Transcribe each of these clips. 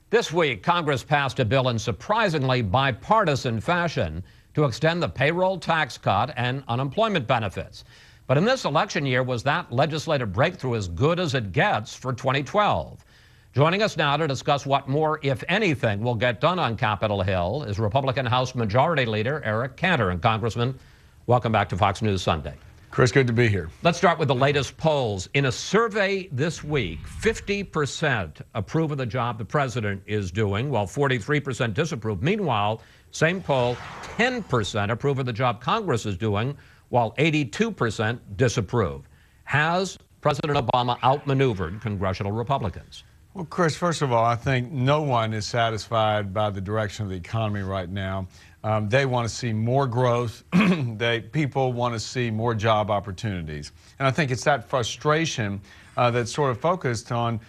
This week, Congress passed a bill in surprisingly bipartisan fashion to extend the payroll tax cut and unemployment benefits. But in this election year, was that legislative breakthrough as good as it gets for 2012? Joining us now to discuss what more, if anything, will get done on Capitol Hill is Republican House Majority Leader Eric Cantor. And Congressman, welcome back to Fox News Sunday. Chris, good to be here. Let's start with the latest polls. In a survey this week, 50% approve of the job the president is doing, while 43% disapprove. Meanwhile, same poll, 10% approve of the job Congress is doing, while 82% disapprove. Has President Obama outmaneuvered congressional Republicans? Well, Chris, first of all, I think no one is satisfied by the direction of the economy right now. They want to see more growth. People want to see more job opportunities. And I think it's that frustration that's sort of focused on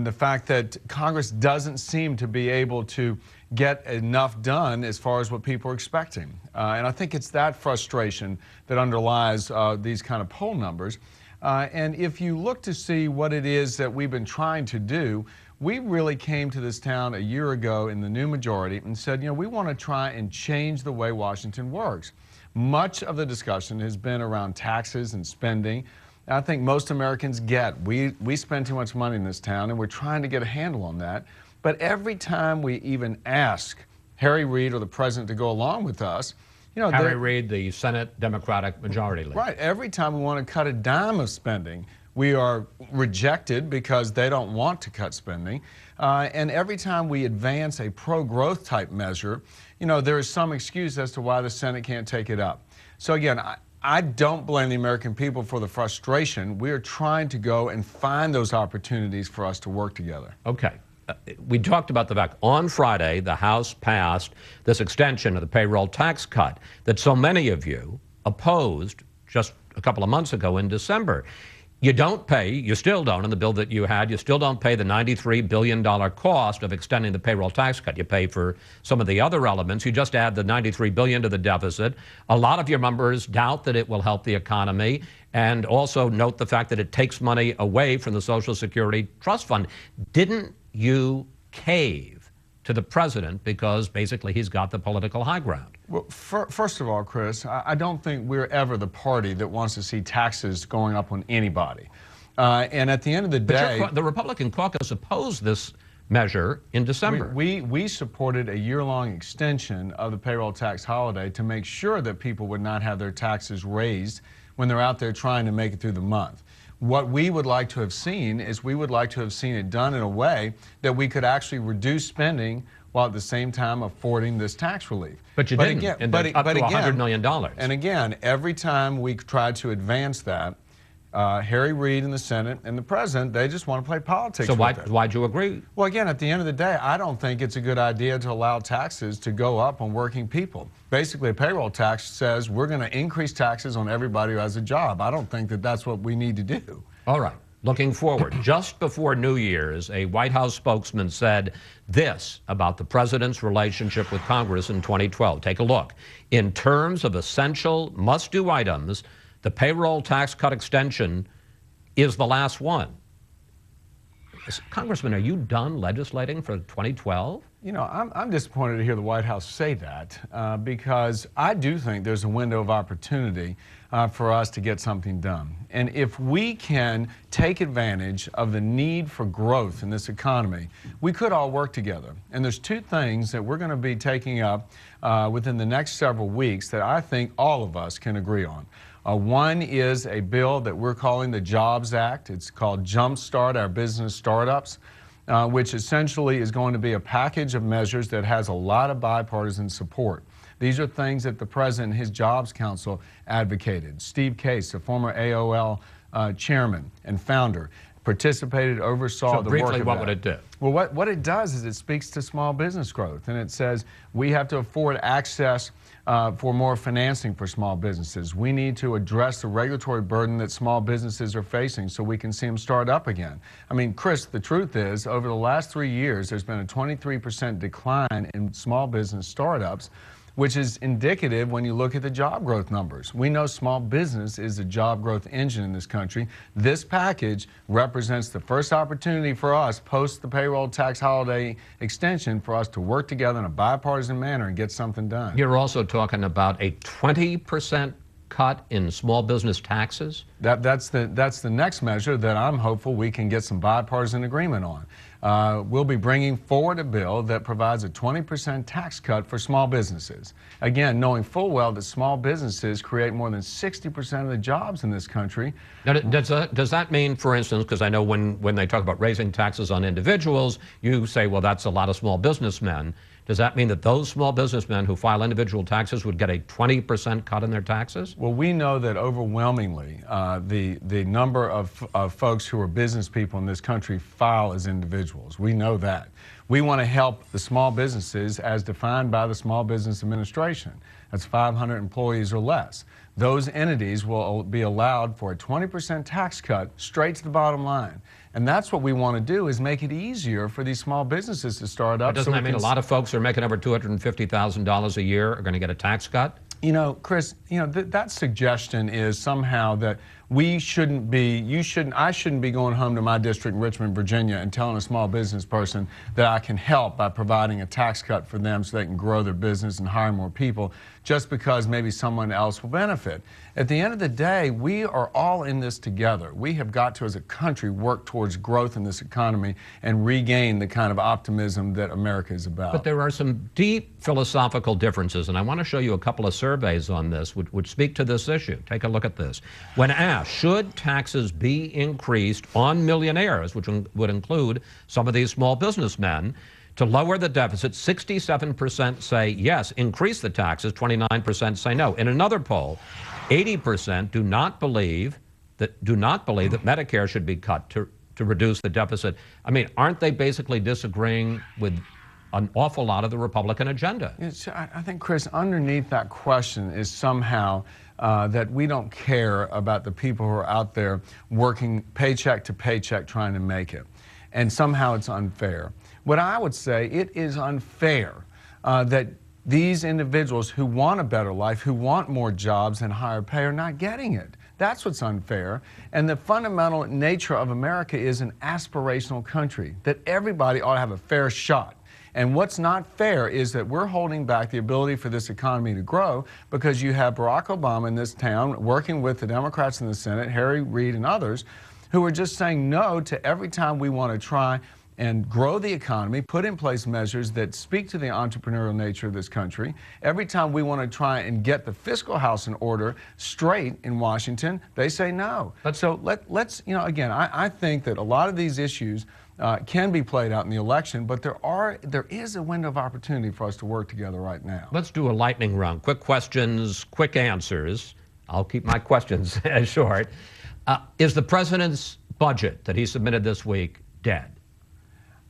the fact that Congress doesn't seem to be able to get enough done as far as what people are expecting. And I think it's that frustration that underlies these kind of poll numbers. And if you look to see what it is that we've been trying to do, we really came to this town a year ago in the new majority and said, you know, we want to try and change the way Washington works. Much of the discussion has been around taxes and spending. I think most Americans get we spend too much money in this town, and we're trying to get a handle on that. But every time we even ask Harry Reid or the president to go along with us, you know, Harry Reid, the Senate Democratic Majority Leader. Right. Every time we want to cut a dime of spending, we are rejected because they don't want to cut spending. And every time we advance a pro-growth type measure, you know, there is some excuse as to why the Senate can't take it up. So again, I don't blame the American people for the frustration. We are trying to go and find those opportunities for us to work together. Okay. We talked about the fact on Friday the House passed this extension of the payroll tax cut that so many of you opposed just a couple of months ago in December. You don't pay, you still don't, in the bill that you had, you still don't pay the $93 billion cost of extending the payroll tax cut. You pay for some of the other elements. You just add the $93 billion to the deficit. A lot of your members doubt that it will help the economy, and also note the fact that it takes money away from the Social Security Trust Fund. Didn't you cave to the president because basically he's got the political high ground? Well, first of all, Chris, I don't think we're ever the party that wants to see taxes going up on anybody. And at the end of the day, the Republican caucus opposed this measure in December. We supported a year-long extension of the payroll tax holiday to make sure that people would not have their taxes raised when they're out there trying to make it through the month. What we would like to have seen is we would like to have seen it done in a way that we could actually reduce spending while at the same time affording this tax relief. But you didn't, again, up to $100 million. And again, every time we tried to advance that, Harry Reid and the Senate and the president, they just want to play politics. So why'd you agree? Well, again, at the end of the day, I don't think it's a good idea to allow taxes to go up on working people. Basically, a payroll tax says we're going to increase taxes on everybody who has a job. I don't think that that's what we need to do. All right. Looking forward, just before New Year's, a White House spokesman said this about the president's relationship with Congress in 2012. Take a look. In terms of essential must-do items, the payroll tax cut extension is the last one. Congressman, are you done legislating for 2012? You know, I'm disappointed to hear the White House say that because I do think there's a window of opportunity for us to get something done. And if we can take advantage of the need for growth in this economy, we could all work together. And there's two things that we're going to be taking up within the next several weeks that I think all of us can agree on. One is a bill that we're calling the Jobs Act. It's called Jumpstart Our Business Startups, which essentially is going to be a package of measures that has a lot of bipartisan support. These are things that the president and his Jobs Council advocated. Steve Case, the former AOL chairman and founder, participated, oversaw the work of that. So briefly, what would it do? Well, what it does is it speaks to small business growth, and it says we have to afford access for more financing for small businesses. We need to address the regulatory burden that small businesses are facing so we can see them start up again. I mean, Chris, the truth is, over the last 3 years, there's been a 23% decline in small business startups. which is indicative when you look at the job growth numbers. We know small business is a job growth engine in this country. This package represents the first opportunity for us post the payroll tax holiday extension for us to work together in a bipartisan manner and get something done. You're also talking about a 20% cut in small business taxes? That's the next measure that I'm hopeful we can get some bipartisan agreement on. We'll be bringing forward a bill that provides a 20% tax cut for small businesses. Again, knowing full well that small businesses create more than 60% of the jobs in this country. Now, does that mean, for instance, because I know when they talk about raising taxes on individuals, you say, well, that's a lot of small businessmen. Does that mean that those small businessmen who file individual taxes would get a 20% cut in their taxes? Well, we know that overwhelmingly the number of folks who are business people in this country file as individuals. We know that. We want to help the small businesses as defined by the Small Business Administration. That's 500 employees or less. Those entities will be allowed for a 20% tax cut straight to the bottom line. And that's what we want to do, is make it easier for these small businesses to start up. But doesn't that mean a lot of folks who are making over $250,000 a year are going to get a tax cut? You know, Chris, that suggestion is somehow that I shouldn't be going home to my district in Richmond, Virginia, and telling a small business person that I can help by providing a tax cut for them so they can grow their business and hire more people, just because maybe someone else will benefit. At the end of the day, we are all in this together. We have got to, as a country, work towards growth in this economy and regain the kind of optimism that America is about. But there are some deep philosophical differences, and I want to show you a couple of surveys on this which speak to this issue. Take a look at this. When asked, should taxes be increased on millionaires, which would include some of these small businessmen, to lower the deficit, 67% say yes, increase the taxes, 29% say no. In another poll, 80% do not believe that Medicare should be cut to reduce the deficit. I mean, aren't they basically disagreeing with an awful lot of the Republican agenda? I think, Chris, underneath that question is somehow that we don't care about the people who are out there working paycheck to paycheck trying to make it. And somehow it's unfair. What I would say, it is unfair that these individuals who want a better life, who want more jobs and higher pay, are not getting it. That's what's unfair. And the fundamental nature of America is an aspirational country, that everybody ought to have a fair shot. And what's not fair is that we're holding back the ability for this economy to grow because you have Barack Obama in this town working with the Democrats in the Senate, Harry Reid and others, who are just saying no to every time we want to try and grow the economy, put in place measures that speak to the entrepreneurial nature of this country. Every time we want to try and get the fiscal house in order straight in Washington, they say no. So let's, again, I think that a lot of these issues can be played out in the election, but there is a window of opportunity for us to work together right now. Let's do a lightning round. Quick questions, quick answers. I'll keep my questions short. Is the president's budget that he submitted this week dead?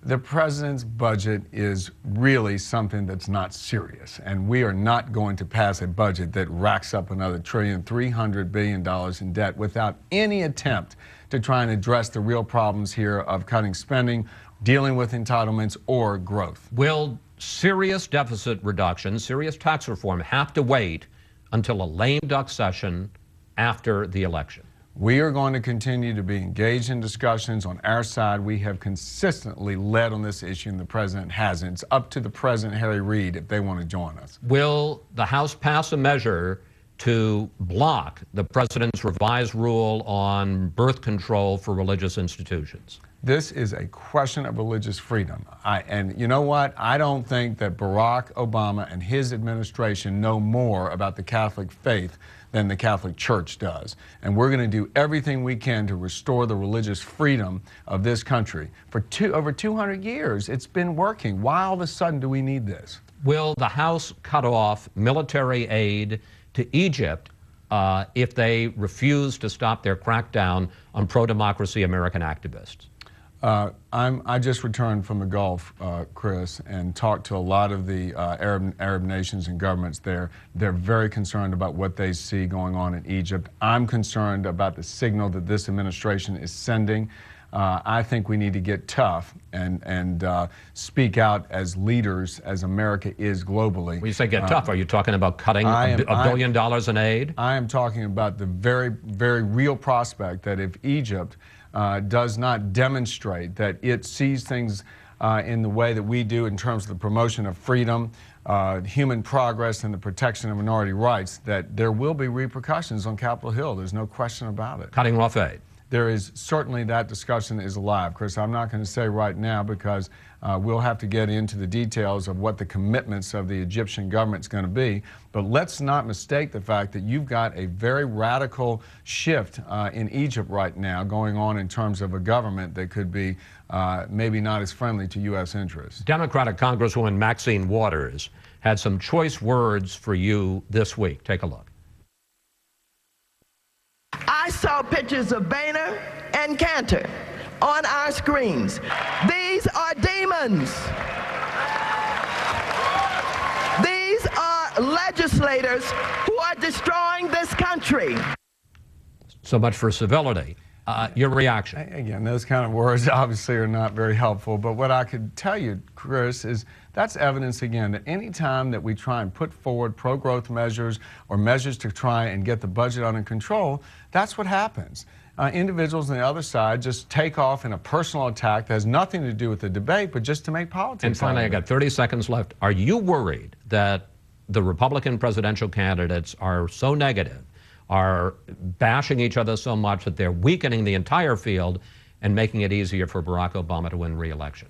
The president's budget is really something that's not serious, and we are not going to pass a budget that racks up another $1.3 trillion in debt without any attempt to try and address the real problems here of cutting spending, dealing with entitlements, or growth. Will serious deficit reduction, serious tax reform have to wait until a lame duck session after the election? We are going to continue to be engaged in discussions on our side. We have consistently led on this issue, and the president hasn't. It's up to the president, Harry Reid, if they want to join us. Will the House pass a measure to block the president's revised rule on birth control for religious institutions? This is a question of religious freedom. And you know what? I don't think that Barack Obama and his administration know more about the Catholic faith than the Catholic Church does. And we're going to do everything we can to restore the religious freedom of this country. For over 200 years, it's been working. Why all of a sudden do we need this? Will the House cut off military aid to Egypt if they refuse to stop their crackdown on pro-democracy American activists? I just returned from the Gulf, Chris, and talked to a lot of the Arab nations and governments there. They're very concerned about what they see going on in Egypt. I'm concerned about the signal that this administration is sending. I think we need to get tough and speak out as leaders, as America is globally. When you say get tough, are you talking about cutting $1 billion in aid? I am talking about the very, very real prospect that if Egypt does not demonstrate that it sees things in the way that we do in terms of the promotion of freedom, human progress, and the protection of minority rights, that there will be repercussions on Capitol Hill. There's no question about it. Cutting off aid. There is certainly that discussion is alive. Chris, I'm not going to say right now because we'll have to get into the details of what the commitments of the Egyptian government is going to be. But let's not mistake the fact that you've got a very radical shift in Egypt right now going on in terms of a government that could be maybe not as friendly to U.S. interests. Democratic Congresswoman Maxine Waters had some choice words for you this week. Take a look. I saw pictures of Boehner and Cantor on our screens. These are demons. These are legislators who are destroying this country. So much for civility. Your reaction? Again, those kind of words obviously are not very helpful, but what I could tell you, Chris, is that's evidence again that any time that we try and put forward pro-growth measures or measures to try and get the budget under control, that's what happens. Individuals on the other side just take off in a personal attack that has nothing to do with the debate, but just to make politics. And finally, I got 30 seconds left. Are you worried that the Republican presidential candidates are so negative, are bashing each other so much that they're weakening the entire field and making it easier for Barack Obama to win re-election?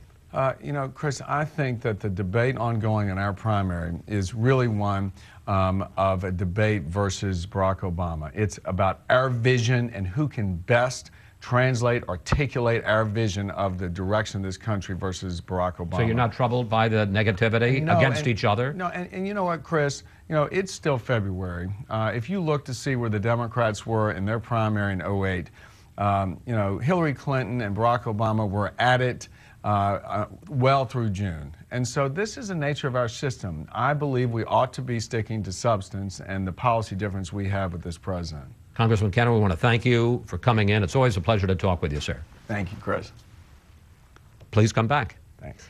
You know, Chris, I think that the debate ongoing in our primary is really one of a debate versus Barack Obama. It's about our vision and who can best translate, articulate our vision of the direction of this country versus Barack Obama. So you're not troubled by the negativity against each other? No, and you know what, Chris? You know, it's still February. If you look to see where the Democrats were in their primary in 08, you know, Hillary Clinton and Barack Obama were at it well through June. And so this is the nature of our system. I believe we ought to be sticking to substance and the policy difference we have with this president. Congressman Cantor, we want to thank you for coming in. It's always a pleasure to talk with you, sir. Thank you, Chris. Please come back. Thanks.